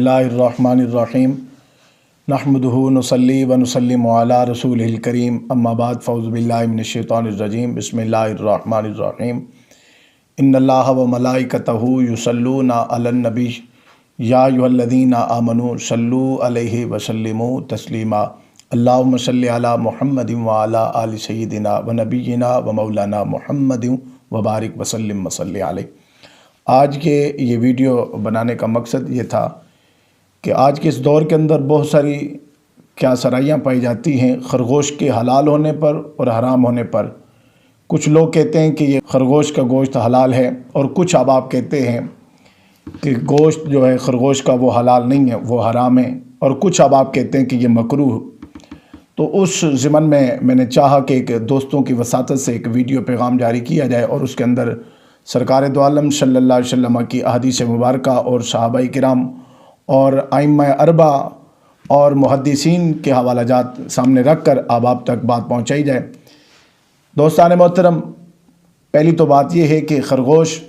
बिस्मिल्लाहिर्रहमानिर्रहीम नहमदुहु नुसल्ली व नुसल्लिमु अला रसूलिहिल करीम अम्मा बाद फ़ऊज़ु बिल्लाहि मिनश्शैतानिर्रजीम बिस्मिल्लाहिर्रहमानिर्रहीम इन्नल्लाह व मलाइकतहु युसल्लूना अलन नबी या अय्युहल्लज़ीना आमनू सल्लू अलैहि व सल्लिमू तस्लीमा अल्लाहुम्मा सल्लि अला मुहम्मदिन व अला आलि सय्यिदिना व नबिय्यिना व मौलाना मुहम्मदिन व बारिक व सल्लिम व सल्लि अलैहि। आज के ये वीडियो बनाने का मकसद ये था कि आज के इस दौर के अंदर बहुत सारी क्या सराइयाँ पाई जाती हैं खरगोश के हलाल होने पर और हराम होने पर। कुछ लोग कहते हैं कि ये खरगोश का गोश्त हलाल है और कुछ अहबाब कहते हैं कि गोश्त जो है खरगोश का वो हलाल नहीं है, वो हराम है, और कुछ अहबाब कहते हैं कि ये मकरूह। तो उस ज़िमन में मैंने चाहा कि एक दोस्तों की वसातत से एक वीडियो पैगाम जारी किया जाए और उसके अंदर सरकार दो आलम सल्लल्लाहु अलैहि वसल्लम की अहादीस मुबारका और सहाबाए किराम और आइम्मा अरबा और मुहद्दिसीन के हवाला जात सामने रख कर आप तक बात पहुँचाई जाए। दोस्तान मोहतरम, पहली तो बात यह है कि खरगोश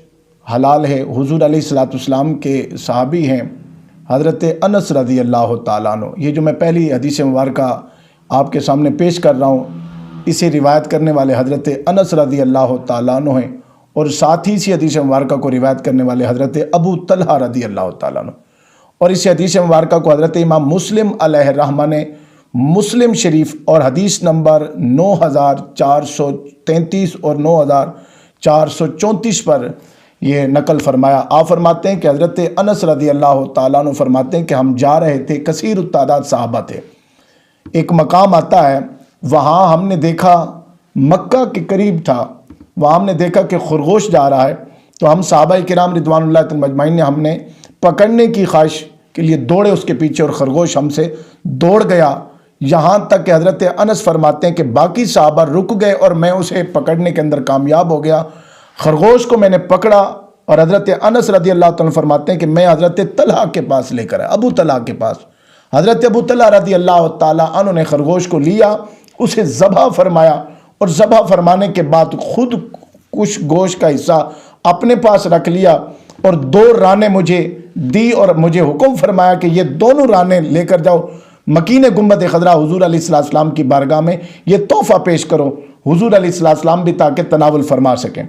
हलाल है। हुज़ूर अलैहिस्सलाम के सहाबी हैं हज़रत अनस रज़ी अल्लाह तआला अन्हु। ये जो मैं पहली हदीस मुबारका आपके सामने पेश कर रहा हूँ, इसे रिवायत करने वाले हज़रत अनस रज़ी अल्लाह तआला अन्हु हैं और साथ ही इसी हदीस मुबारका को रिवायत करने वाले हज़रत अबू तलहा रज़ी अल्लाह तआला अन्हु। और इस हदीस मुबारका को हज़रत इमाम मुस्लिम अलैहिर्रहमा ने मुस्लिम शरीफ और हदीस नंबर 9433 और 9434 पर ये नकल फरमाया। आप फरमाते हैं कि हज़रत अनस रज़ी अल्लाह तआला अन्हु फरमाते हैं कि हम जा रहे थे, कसीर तादाद सहाबा थे। एक मकाम आता है, वहाँ हमने देखा, मक्का के करीब था, वहाँ हमने देखा कि खरगोश जा रहा है। तो हम सहाबाए किराम रिदवानुल्लाह तआला अजमाइन ने हमने पकड़ने की ख्वाहिश के लिए दौड़े उसके पीछे और खरगोश हमसे दौड़ गया। यहाँ तक कि हज़रत अनस फरमाते हैं कि बाकी सहाबा रुक गए और मैं उसे पकड़ने के अंदर कामयाब हो गया। खरगोश को मैंने पकड़ा और हज़रत अनस रज़ी अल्लाह तआला फरमाते हैं कि मैं हज़रत तलहा के पास लेकर आया, अबू तलहा के पास। हज़रत अबू तलहा रज़ी अल्लाह तआला अन्हु ने खरगोश को लिया, उसे ज़बह फरमाया और ज़बह फरमाने के बाद खुद कुछ गोश्त का हिस्सा अपने पास रख लिया और 2 रानें मुझे दी और मुझे हुक्म फरमाया कि ये दोनों रानें लेकर जाओ मकीन गुंबद खदरा हुजूर अलैहिस्सलाम की बारगाह में ये तोहफ़ा पेश करो, हुजूर अलैहिस्सलाम भी ताकि तनावुल फरमा सकें।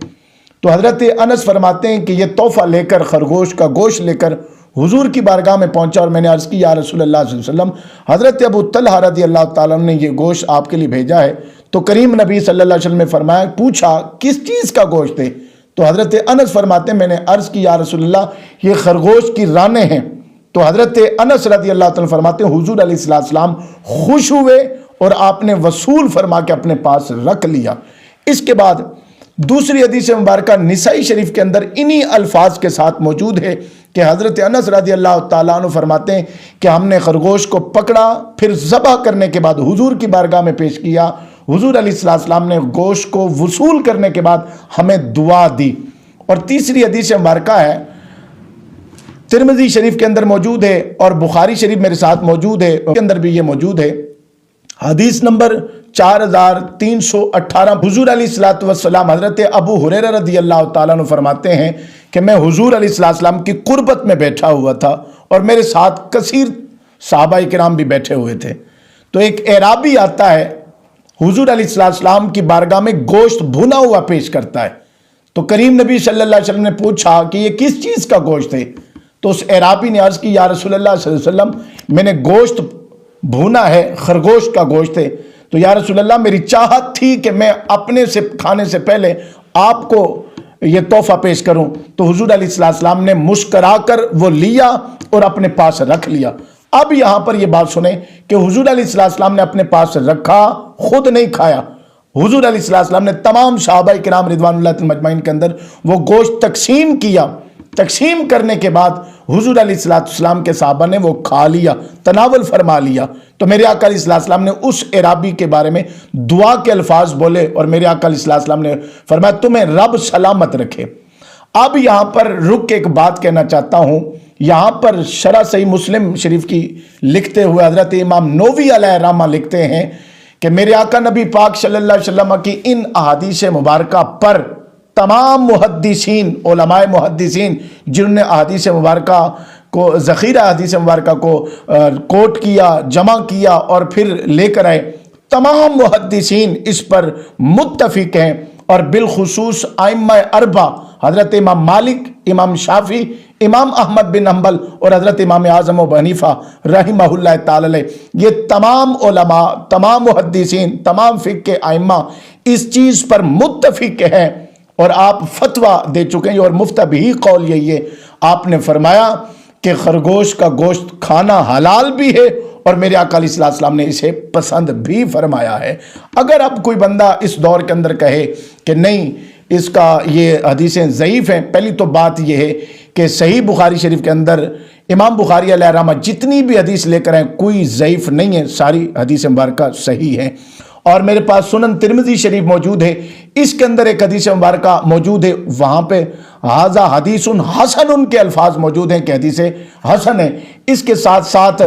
तो हज़रत अनस फरमाते हैं कि ये तोहफ़ा लेकर, खरगोश का गोश्त लेकर हुजूर की बारगाह में पहुंचा और मैंने अर्ज़ की, या रसूलल्लाह सल्लल्लाहु अलैहि वसल्लम, हज़रत अबू तलहा रज़ी अल्लाह तआला ने ये गोश्त आपके लिए भेजा है। तो करीम नबी सल्लल्लाहु अलैहि वसल्लम ने फरमाया, पूछा किस चीज़ का गोश्त है? तो हज़रत अनस फरमाते हैं मैंने अर्ज़ की, या रसूलल्लाह ये खरगोश की रानें हैं। तो हज़रत अनस रज़ी अल्लाह तआला फरमाते हैं हुजूर अलैहिस्सलाम खुश हुए और आपने वसूल फरमा के अपने पास रख लिया। इसके बाद दूसरी हदीस मुबारका निसाई शरीफ के अंदर इन्हीं अल्फाज के साथ मौजूद है कि हज़रत अनस रज़ी अल्लाह तआला अन्हु फरमाते हैं कि हमने खरगोश को पकड़ा, फिर ज़बह करने के बाद हुजूर की बारगाह में पेश किया। हुजूर अलैहिस्सलाम ने गोश्त को वसूल करने के बाद हमें दुआ दी। और तीसरी हदीस मुबारका है, तिरमिज़ी शरीफ के अंदर मौजूद है और बुखारी शरीफ मेरे साथ मौजूद है, उसके अंदर भी ये मौजूद है। हदीस नंबर 4318 हुजूर अलैहिस्सलाम हज़रत अबू हुरैरा रज़ी अल्लाह तआला अन्हु फरमाते हैं कि मैं हुजूर अलैहिस्सलाम की कुर्बत में बैठा हुआ था और मेरे साथ कसीर सहाबाए किराम भी बैठे हुए थे। तो एक एराबी आता है, हुजूर अलैहिस्सलाम की बारगाह में गोश्त भुना हुआ पेश करता है। तो करीम नबी सल्लल्लाहु अलैहि वसल्लम ने पूछा कि ये किस चीज़ का गोश्त है? तो उस एराबी ने अर्ज़ की, या रसूलल्लाह सल्लल्लाहु अलैहि वसल्लम मैंने गोश्त भुना है, खरगोश का गोश्त है। तो या रसूलल्लाह मेरी चाहत थी कि मैं अपने से खाने से पहले आपको ये तोहफ़ा पेश करूं। तो हुजूर अलैहिस्सलाम ने मुस्करा कर वो लिया और अपने पास रख लिया। अब यहाँ पर ये बात सुने कि हुजूर अलैहिस्सलाम ने अपने पास रखा, खुद नहीं खाया। हुजूर अलैहिस्सलाम ने तमाम सहाबाए किराम रिदवानुल्लाह तआला अजमाइन के अंदर वो गोश्त तकसीम किया। तकसीम करने के बाद हुजूर अलैहिस्सलाम के सहाबा ने वो खा लिया, तनावल फरमा लिया। तो मेरे आका अलैहिस्सलाम ने उस एराबी के बारे में दुआ के अल्फाज बोले और मेरे आका अलैहिस्सलाम ने फरमाया, तुम्हें रब सलामत रखे। अब यहाँ पर रुक के एक बात कहना चाहता हूँ। यहाँ पर शरह सही मुस्लिम शरीफ की लिखते हुए हज़रत इमाम नववी अलैहिर्रहमा लिखते हैं कि मेरे आका नबी पाक सल्लल्लाहु अलैहि वसल्लम की इन अहादीस मुबारका पर तमाम मुहद्दिसीन, उलमाए मुहद्दिसीन जिन्होंने अहादीस मुबारका کو ذخیرہ حدیث مبارکہ کو کوٹ کیا، جمع کیا اور پھر لے کر آئے۔ تمام محدثین اس پر متفق ہیں، اور بالخصوص ائمہ اربعہ حضرت امام مالک، امام شافعی، امام احمد بن حنبل اور حضرت امام اعظم ابو حنیفہ رحمہ اللہ تعالی، یہ تمام علماء، تمام محدثین، تمام فقہ کے ائمہ اس چیز پر متفق ہیں، اور آپ فتویٰ دے چکے ہیں، اور مفتہ بھی قول یہی ہے۔ آپ نے فرمایا کہ خرگوش کا گوشت کھانا حلال بھی ہے، اور میرے آقا علیہ السلام نے اسے پسند بھی فرمایا ہے۔ اگر اب کوئی بندہ اس دور کے اندر کہے کہ نہیں اس کا یہ حدیثیں ضعیف ہیں، پہلی تو بات یہ ہے کہ صحیح بخاری شریف کے اندر امام بخاری علیہ رحمہ جتنی بھی حدیث لے کر ہیں کوئی ضعیف نہیں ہے، ساری حدیث مبارکہ صحیح ہیں۔ اور میرے پاس سنن ترمذی شریف موجود ہے، اس کے اندر ایک حدیث مبارکہ موجود ہے، وہاں پہ ھذا حدیث حسن کے الفاظ موجود ہیں کہ حدیث حسن ہے۔ اس کے ساتھ ساتھ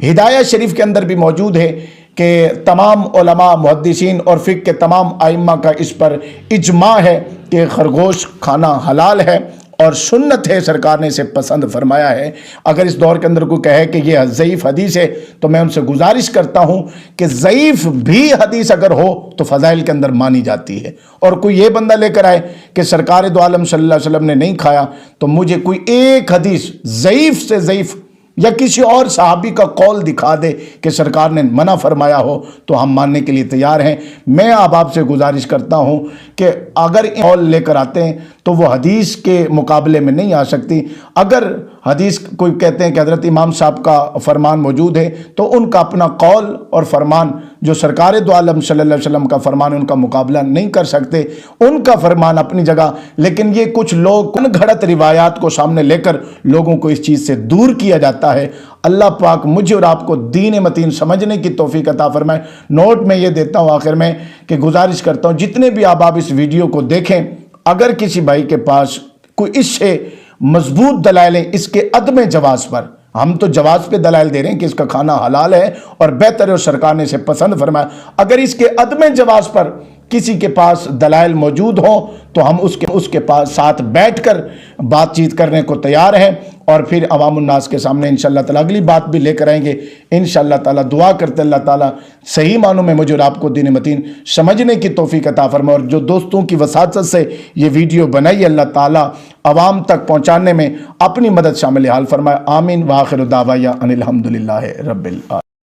ہدایہ شریف کے اندر بھی موجود ہے کہ تمام علماء، محدثین اور فقہ کے تمام ائمہ کا اس پر اجماع ہے کہ خرگوش کھانا حلال ہے اور سنت ہے، سرکار نے اسے پسند فرمایا ہے۔ اگر اس دور کے اندر کوئی کہے کہ یہ ضعیف حدیث ہے تو میں ان سے گزارش کرتا ہوں کہ ضعیف بھی حدیث اگر ہو تو فضائل کے اندر مانی جاتی ہے، اور کوئی یہ بندہ لے کر آئے کہ سرکار دو عالم صلی اللہ علیہ وسلم نے نہیں کھایا، تو مجھے کوئی ایک حدیث ضعیف سے ضعیف یا کسی اور صحابی کا قول دکھا دے کہ سرکار نے منع فرمایا ہو تو ہم ماننے کے لیے تیار ہیں۔ میں آپ سے گزارش کرتا ہوں کہ اگر قول لے کر آتے ہیں تو وہ حدیث کے مقابلے میں نہیں آ سکتی۔ اگر حدیث کوئی کہتے ہیں کہ حضرت امام صاحب کا فرمان موجود ہے تو ان کا اپنا قول اور فرمان جو سرکار دو عالم صلی اللہ علیہ وسلم کا فرمان ان کا مقابلہ نہیں کر سکتے، ان کا فرمان اپنی جگہ، لیکن یہ کچھ لوگ ان گھڑت روایات کو سامنے لے کر لوگوں کو اس چیز سے دور کیا جاتا ہے۔ اللہ پاک مجھے اور آپ کو دین متین سمجھنے کی توفیق عطا فرمائے۔ نوٹ میں یہ دیتا ہوں آخر میں کہ گزارش کرتا ہوں جتنے بھی آپ اس ویڈیو کو دیکھیں، اگر کسی بھائی کے پاس کوئی اس سے مضبوط دلائل ہیں اس کے عدم جواز پر، ہم تو جواز پہ دلائل دے رہے ہیں کہ اس کا کھانا حلال ہے اور بہتر ہے اور سرکار نے اسے پسند فرمایا، اگر اس کے عدم جواز پر کسی کے پاس دلائل موجود ہوں تو ہم اس کے پاس ساتھ بیٹھ کر بات چیت کرنے کو تیار ہیں، اور پھر عوام الناس کے سامنے انشاءاللہ تعالیٰ اگلی بات بھی لے کر آئیں گے انشاءاللہ تعالیٰ۔ دعا کرتے اللہ تعالیٰ صحیح معنوں میں مجھے اور آپ کو دین متین سمجھنے کی توفیق عطا فرمائے، اور جو دوستوں کی وساطت سے یہ ویڈیو بنائی اللہ تعالیٰ عوام تک پہنچانے میں اپنی مدد شامل حال فرمائے۔ آمین۔ وآخر دعوانا ان الحمدللہ رب العالمین۔